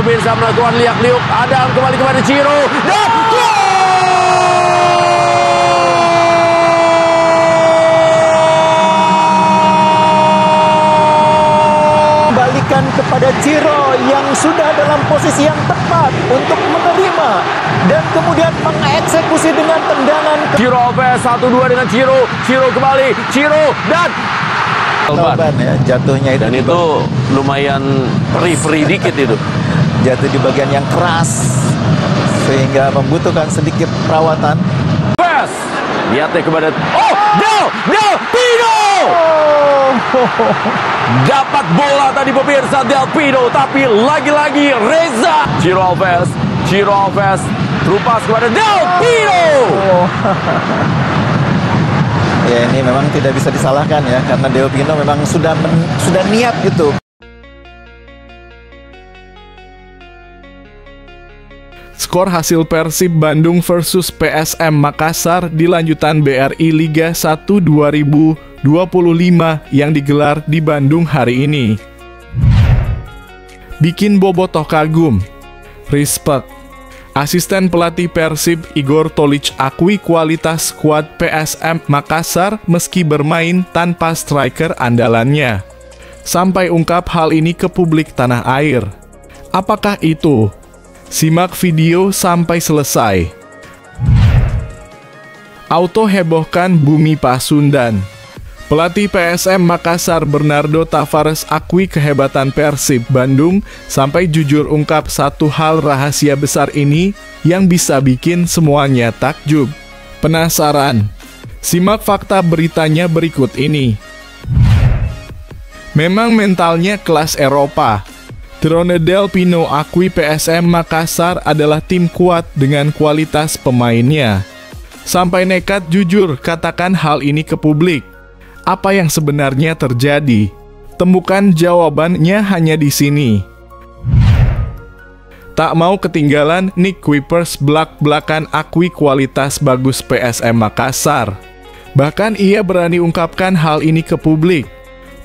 pemirsa melakukan liak-liuk. Adam kembali kepada Ciro dan gol! Kembalikan kepada Ciro yang sudah dalam posisi yang tepat untuk menerima dan kemudian mengeksekusi dengan tendangan. Ciro Alves 1-2 dengan Ciro. Ciro kembali, Ciro dan Korban ya, jatuhnya itu. Dan itu lumayan perih-perih dikit itu. Jatuh di bagian yang keras sehingga membutuhkan sedikit perawatan. Pass. Lihatnya kepada Del Pino. Dapat bola tadi pemirsa Del Pino, tapi lagi-lagi Reza. Ciro Alves terupas kepada Del Pino. Ya, ini memang tidak bisa disalahkan ya, karena Del Pino memang sudah niat gitu. Skor hasil Persib Bandung versus PSM Makassar di lanjutan BRI Liga 1 2025 yang digelar di Bandung hari ini. Bikin bobotoh kagum. Respect. Asisten pelatih Persib Igor Tolic akui kualitas skuad PSM Makassar meski bermain tanpa striker andalannya. Sampai ungkap hal ini ke publik tanah air. Apakah itu? Simak video sampai selesai. Auto hebohkan Bumi Pasundan. Pelatih PSM Makassar Bernardo Tavares akui kehebatan Persib Bandung sampai jujur ungkap satu hal rahasia besar ini yang bisa bikin semuanya takjub. Penasaran? Simak fakta beritanya berikut ini. Memang mentalnya kelas Eropa. Trone Del Pino akui PSM Makassar adalah tim kuat dengan kualitas pemainnya. Sampai nekat jujur katakan hal ini ke publik. Apa yang sebenarnya terjadi? Temukan jawabannya hanya di sini. Tak mau ketinggalan, Nick Kuipers belak-belakan akui kualitas bagus PSM Makassar. Bahkan ia berani ungkapkan hal ini ke publik.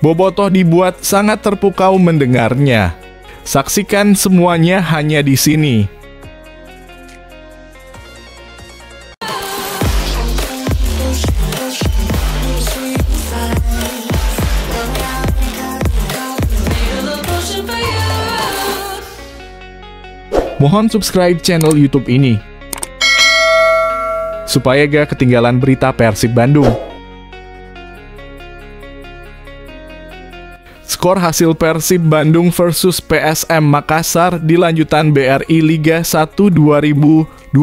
Bobotoh dibuat sangat terpukau mendengarnya. Saksikan semuanya hanya di sini. Mohon subscribe channel YouTube ini supaya gak ketinggalan berita Persib Bandung. Skor hasil Persib Bandung versus PSM Makassar di lanjutan BRI Liga 1 2025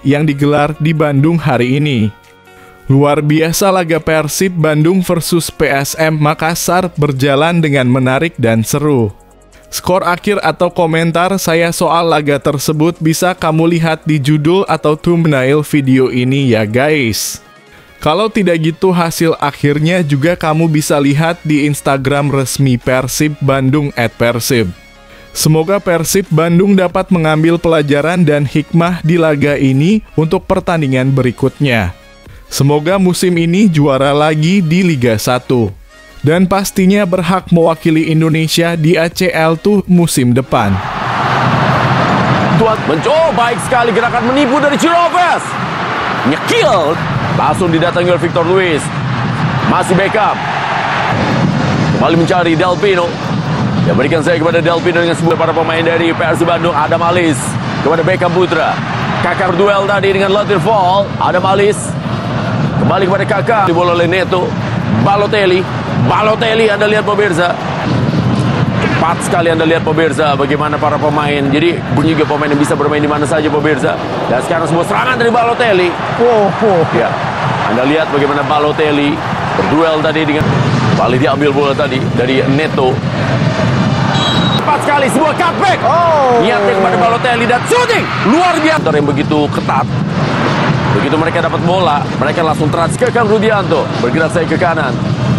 yang digelar di Bandung hari ini. Luar biasa laga Persib Bandung versus PSM Makassar berjalan dengan menarik dan seru. Skor akhir atau komentar saya soal laga tersebut bisa kamu lihat di judul atau thumbnail video ini ya guys. Kalau tidak gitu hasil akhirnya juga kamu bisa lihat di Instagram resmi Persib Bandung @persib. Semoga Persib Bandung dapat mengambil pelajaran dan hikmah di laga ini untuk pertandingan berikutnya. Semoga musim ini juara lagi di Liga 1. Dan pastinya berhak mewakili Indonesia di ACL tuh musim depan. Tuan mencoba baik sekali gerakan menipu dari Ciro Alves. Nyekil. Langsung didatangi oleh Victor Luis. Masih Beckham. Kembali mencari Del Pino. Yang berikan saya kepada Del Pino dengan sebuah para pemain dari Persib Bandung. Adam Alis kepada Beckham Putra. Kakak duel tadi dengan Latir Fall. Adam Alis kembali kepada Kakak. Dibola oleh Neto. Balotelli Anda lihat pemirsa. Cepat sekali Anda lihat pemirsa bagaimana para pemain. Jadi bunyi juga pemain yang bisa bermain di mana saja pemirsa. Dan sekarang sebuah serangan dari Balotelli. Ya. Anda lihat bagaimana Balotelli berduel tadi dengan kembali diambil bola tadi dari Neto. Cepat sekali sebuah cutback. Niatnya kepada Balotelli dan shooting luar biasa yang begitu ketat. Begitu mereka dapat bola, mereka langsung transfer ke Rudianto. Bergerak saya ke kanan.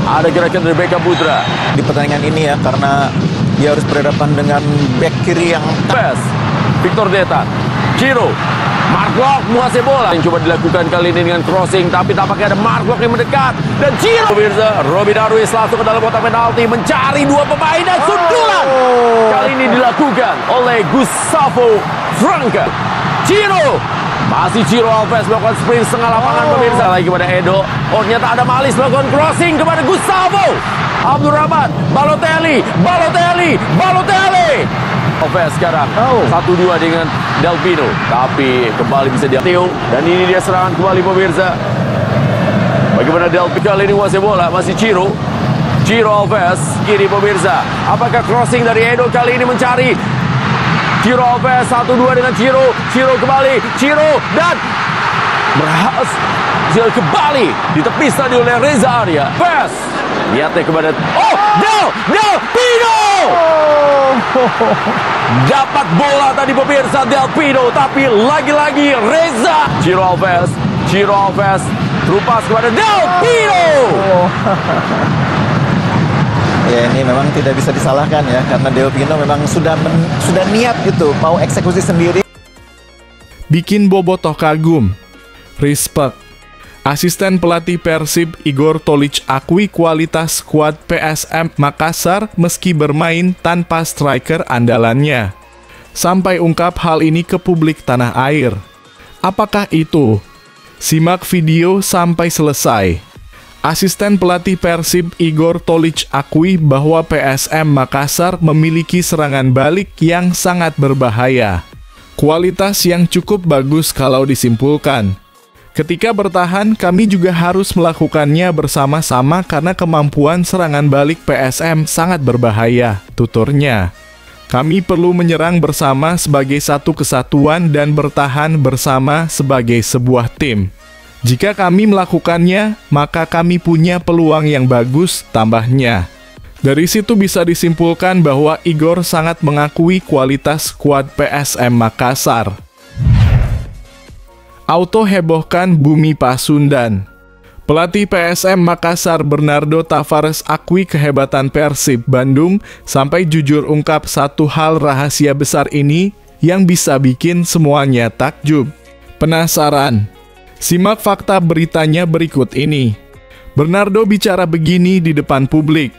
Ada gerakan dari Beckham Putra Di pertandingan ini ya, karena dia harus berhadapan dengan back kiri yang Victor Deta, Ciro Mark Locke menguasai bola. Yang coba dilakukan kali ini dengan crossing, tapi tampaknya ada Mark Locke yang mendekat. Dan Ciro. Pemirsa, Robby Darwish langsung ke dalam kotak penalti, mencari dua pemain dan sundulan. Kali ini dilakukan oleh Gustavo Franca. Ciro. Masih Ciro Alves melakukan sprint setengah lapangan, pemirsa. Lagi kepada Edo. Oh, ternyata ada Malis melakukan crossing kepada Gustavo. Abdurrahman, Balotelli. Alves sekarang 1-2 dengan Del Pino, tapi kembali bisa diambil. Dan ini dia serangan kembali, pemirsa. Bagaimana Del Pino kali ini menguasai bola, masih Ciro Alves kiri, pemirsa. Apakah crossing dari Edo kali ini mencari Ciro Alves? 1-2 dengan Ciro kembali, dan berhasil kembali ditepis tadi oleh Reza Arya. Pass lihatnya kepada Del Pino. Dapat bola tadi, pemirsa, Del Pino, tapi lagi-lagi Reza. Ciro Alves terupas kepada Del Pino. Ya, ini memang tidak bisa disalahkan ya, karena Del Pino memang sudah niat gitu, mau eksekusi sendiri. Bikin bobotoh kagum. Respect. Asisten pelatih Persib Igor Tolić akui kualitas skuad PSM Makassar meski bermain tanpa striker andalannya. Sampai ungkap hal ini ke publik tanah air. Apakah itu? Simak video sampai selesai. Asisten pelatih Persib Igor Tolić akui bahwa PSM Makassar memiliki serangan balik yang sangat berbahaya. Kualitas yang cukup bagus kalau disimpulkan. Ketika bertahan, kami juga harus melakukannya bersama-sama karena kemampuan serangan balik PSM sangat berbahaya, tuturnya. Kami perlu menyerang bersama sebagai satu kesatuan dan bertahan bersama sebagai sebuah tim. Jika kami melakukannya, maka kami punya peluang yang bagus, tambahnya. Dari situ bisa disimpulkan bahwa Igor sangat mengakui kualitas skuad PSM Makassar. Auto hebohkan Bumi Pasundan. Pelatih PSM Makassar Bernardo Tavares akui kehebatan Persib Bandung sampai jujur ungkap satu hal rahasia besar ini yang bisa bikin semuanya takjub. Penasaran? Simak fakta beritanya berikut ini. Bernardo bicara begini di depan publik.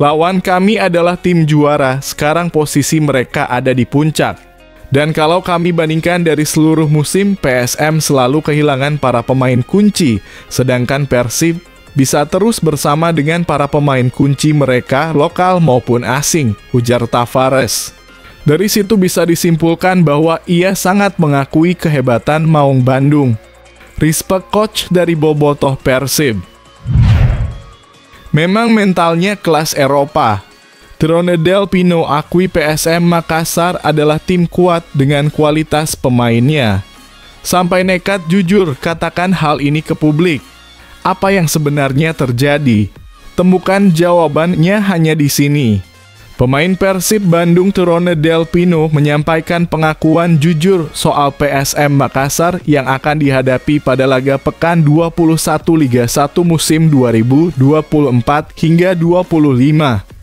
Lawan kami adalah tim juara, sekarang posisi mereka ada di puncak. Dan kalau kami bandingkan dari seluruh musim, PSM selalu kehilangan para pemain kunci, sedangkan Persib bisa terus bersama dengan para pemain kunci mereka lokal maupun asing, ujar Tavares. Dari situ bisa disimpulkan bahwa ia sangat mengakui kehebatan Maung Bandung. Respect coach dari bobotoh Persib. Memang mentalnya kelas Eropa. Tirone Del Pino akui PSM Makassar adalah tim kuat dengan kualitas pemainnya. Sampai nekat jujur katakan hal ini ke publik. Apa yang sebenarnya terjadi? Temukan jawabannya hanya di sini. Pemain Persib Bandung Tirone Del Pino menyampaikan pengakuan jujur soal PSM Makassar yang akan dihadapi pada laga pekan 21 Liga 1 musim 2024 hingga 25.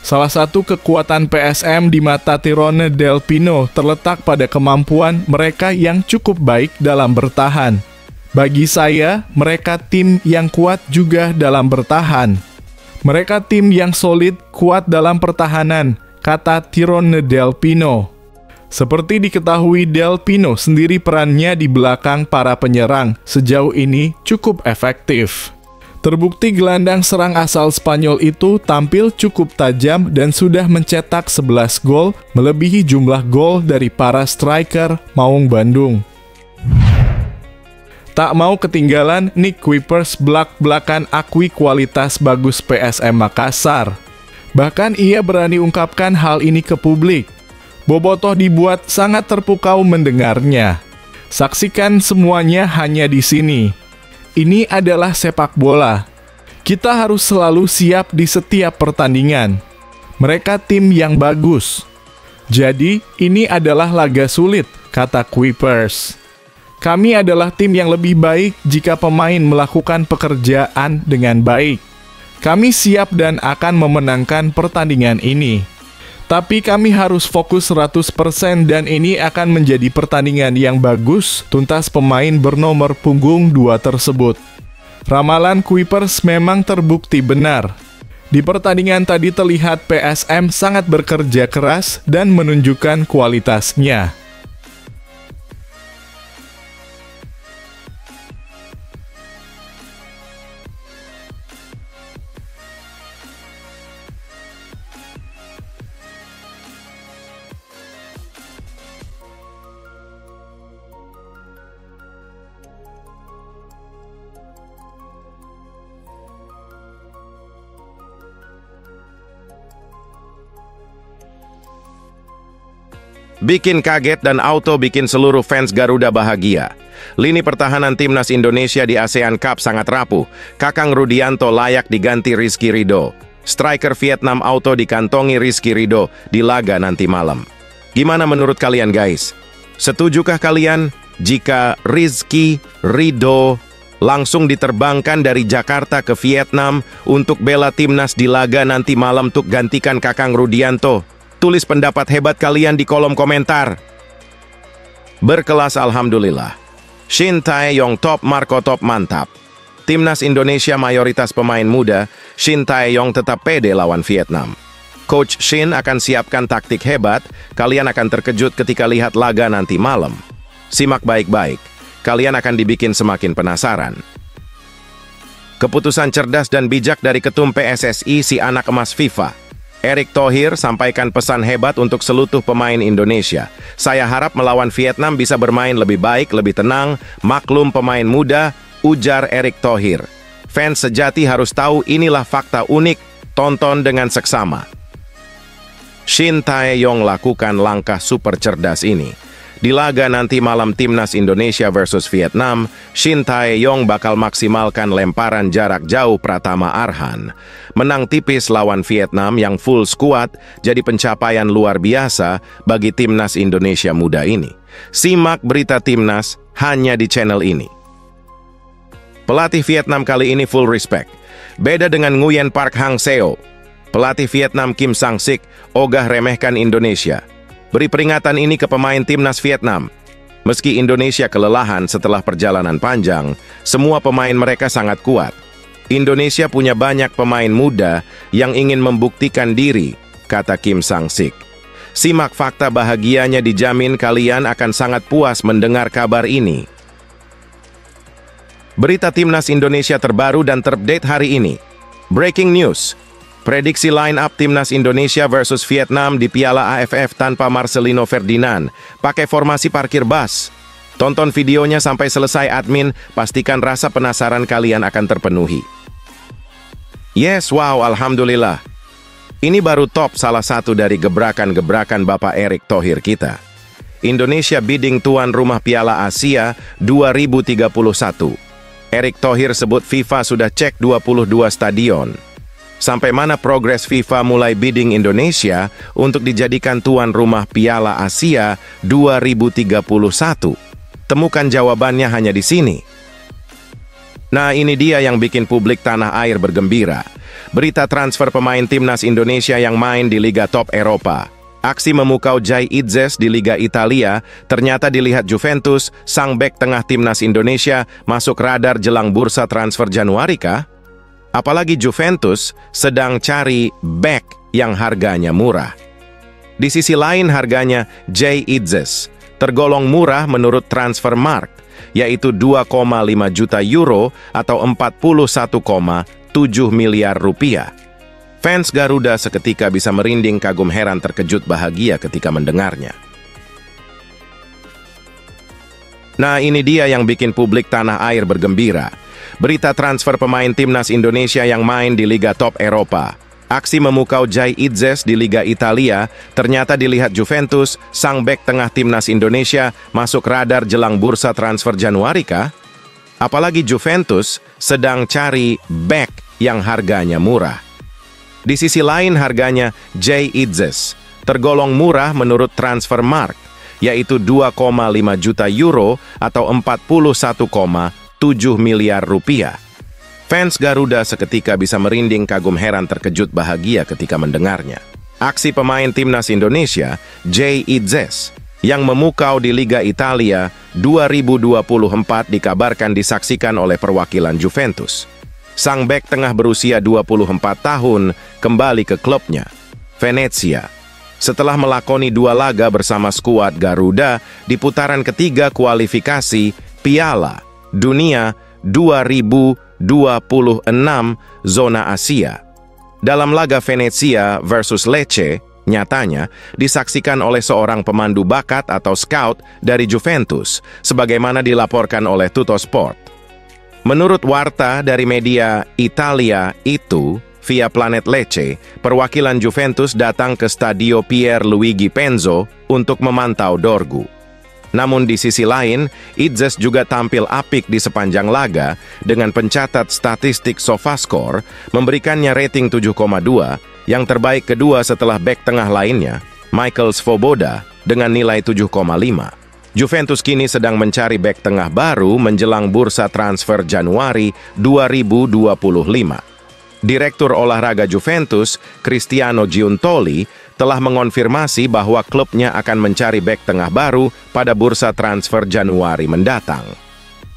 Salah satu kekuatan PSM di mata Tirone Del Pino terletak pada kemampuan mereka yang cukup baik dalam bertahan. Bagi saya, mereka tim yang kuat juga dalam bertahan. Mereka tim yang solid, kuat dalam pertahanan, kata Tirone Del Pino. Seperti diketahui, Del Pino sendiri perannya di belakang para penyerang sejauh ini cukup efektif. Terbukti gelandang serang asal Spanyol itu tampil cukup tajam dan sudah mencetak 11 gol, melebihi jumlah gol dari para striker Maung Bandung. Tak mau ketinggalan, Nick Kuipers belak-belakan akui kualitas bagus PSM Makassar. Bahkan ia berani ungkapkan hal ini ke publik. Bobotoh dibuat sangat terpukau mendengarnya. Saksikan semuanya hanya di sini. Ini adalah sepak bola. Kita harus selalu siap di setiap pertandingan. Mereka tim yang bagus. Jadi, ini adalah laga sulit, kata Kuipers. Kami adalah tim yang lebih baik jika pemain melakukan pekerjaan dengan baik. Kami siap dan akan memenangkan pertandingan ini. Tapi kami harus fokus 100% dan ini akan menjadi pertandingan yang bagus tuntas pemain bernomor punggung 2 tersebut. Ramalan Kuipers memang terbukti benar. Di pertandingan tadi terlihat PSM sangat bekerja keras dan menunjukkan kualitasnya. Bikin kaget dan auto bikin seluruh fans Garuda bahagia. Lini pertahanan timnas Indonesia di ASEAN Cup sangat rapuh. Kakang Rudianto layak diganti Rizky Ridho. Striker Vietnam auto dikantongi Rizky Ridho di laga nanti malam. Gimana menurut kalian guys? Setujukah kalian jika Rizky Ridho langsung diterbangkan dari Jakarta ke Vietnam untuk bela timnas di laga nanti malam untuk gantikan Kakang Rudianto? Tulis pendapat hebat kalian di kolom komentar. Berkelas alhamdulillah. Shin Tae-yong top, Marco top mantap. Timnas Indonesia mayoritas pemain muda, Shin Tae-yong tetap pede lawan Vietnam. Coach Shin akan siapkan taktik hebat, kalian akan terkejut ketika lihat laga nanti malam. Simak baik-baik, kalian akan dibikin semakin penasaran. Keputusan cerdas dan bijak dari Ketum PSSI si anak emas FIFA. Erick Thohir sampaikan pesan hebat untuk seluruh pemain Indonesia. Saya harap melawan Vietnam bisa bermain lebih baik, lebih tenang, maklum pemain muda, ujar Erick Thohir. Fans sejati harus tahu inilah fakta unik, tonton dengan seksama. Shin Tae-yong lakukan langkah super cerdas ini. Di laga nanti malam timnas Indonesia versus Vietnam, Shin Tae-yong bakal maksimalkan lemparan jarak jauh Pratama Arhan. Menang tipis lawan Vietnam yang full squad jadi pencapaian luar biasa bagi timnas Indonesia muda ini. Simak berita timnas hanya di channel ini. Pelatih Vietnam kali ini full respect. Beda dengan Nguyen Park Hang Seo. Pelatih Vietnam Kim Sang-sik ogah remehkan Indonesia. Beri peringatan ini ke pemain timnas Vietnam. Meski Indonesia kelelahan setelah perjalanan panjang, semua pemain mereka sangat kuat. Indonesia punya banyak pemain muda yang ingin membuktikan diri, kata Kim Sang-sik. Simak fakta bahagianya, dijamin kalian akan sangat puas mendengar kabar ini. Berita timnas Indonesia terbaru dan terupdate hari ini. Breaking news. Prediksi line-up timnas Indonesia versus Vietnam di Piala AFF tanpa Marcelino Ferdinand. Pakai formasi parkir bus. Tonton videonya sampai selesai admin, pastikan rasa penasaran kalian akan terpenuhi. Yes, wow, alhamdulillah. Ini baru top salah satu dari gebrakan-gebrakan Bapak Erick Thohir kita. Indonesia bidding tuan rumah Piala Asia 2031. Erick Thohir sebut FIFA sudah cek 22 stadion. Sampai mana progres FIFA mulai bidding Indonesia untuk dijadikan tuan rumah Piala Asia 2031? Temukan jawabannya hanya di sini. Nah, ini dia yang bikin publik tanah air bergembira. Berita transfer pemain timnas Indonesia yang main di Liga Top Eropa. Aksi memukau Jai Idzes di Liga Italia, ternyata dilihat Juventus, sang bek tengah timnas Indonesia, masuk radar jelang bursa transfer Januari kah? Apalagi Juventus sedang cari bek yang harganya murah. Di sisi lain harganya Jai Idzes tergolong murah menurut Transfermarkt, yaitu 2,5 juta euro atau 41,7 miliar rupiah. Fans Garuda seketika bisa merinding, kagum, heran, terkejut, bahagia ketika mendengarnya. Nah, ini dia yang bikin publik tanah air bergembira. Berita transfer pemain timnas Indonesia yang main di Liga Top Eropa. Aksi memukau Jai Idzes di Liga Italia, ternyata dilihat Juventus, sang bek tengah timnas Indonesia, masuk radar jelang bursa transfer Januari kah? Apalagi Juventus sedang cari bek yang harganya murah. Di sisi lain harganya Jai Idzes tergolong murah menurut Transfermarkt, yaitu 2,5 juta euro atau 41,7 miliar rupiah. Fans Garuda seketika bisa merinding, kagum, heran, terkejut, bahagia ketika mendengarnya. Aksi pemain timnas Indonesia, Jay Idzes, yang memukau di Liga Italia 2024 dikabarkan disaksikan oleh perwakilan Juventus. Sang bek tengah berusia 24 tahun kembali ke klubnya, Venezia, setelah melakoni 2 laga bersama skuad Garuda di putaran ketiga kualifikasi Piala Dunia 2026 zona Asia. Dalam laga Venezia versus Lecce, nyatanya disaksikan oleh seorang pemandu bakat atau scout dari Juventus, sebagaimana dilaporkan oleh Tuttosport. Menurut warta dari media Italia itu, via Planet Lecce, perwakilan Juventus datang ke Stadio Pierluigi Penzo untuk memantau Dorgu. Namun di sisi lain, Idzes juga tampil apik di sepanjang laga dengan pencatat statistik SofaScore memberikannya rating 7,2, yang terbaik kedua setelah bek tengah lainnya, Michael Svoboda, dengan nilai 7,5. Juventus kini sedang mencari bek tengah baru menjelang bursa transfer Januari 2025. Direktur olahraga Juventus, Cristiano Giuntoli, telah mengonfirmasi bahwa klubnya akan mencari bek tengah baru pada bursa transfer Januari mendatang.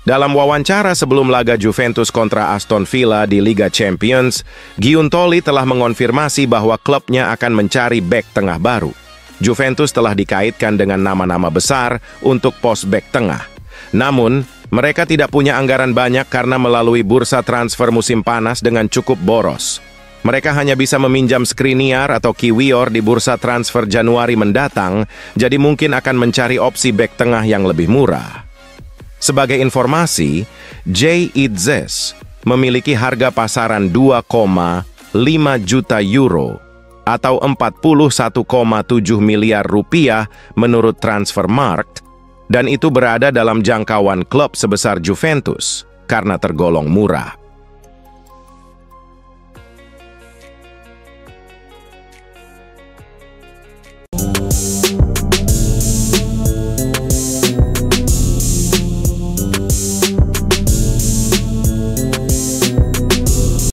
Dalam wawancara sebelum laga Juventus kontra Aston Villa di Liga Champions, Giuntoli telah mengonfirmasi bahwa klubnya akan mencari bek tengah baru. Juventus telah dikaitkan dengan nama-nama besar untuk pos bek tengah. Namun, mereka tidak punya anggaran banyak karena melalui bursa transfer musim panas dengan cukup boros. Mereka hanya bisa meminjam Skriniar atau Kiwior di bursa transfer Januari mendatang, jadi mungkin akan mencari opsi bek tengah yang lebih murah. Sebagai informasi, Jay Idzes memiliki harga pasaran 2,5 juta euro atau 41,7 miliar rupiah menurut Transfermarkt, dan itu berada dalam jangkauan klub sebesar Juventus karena tergolong murah.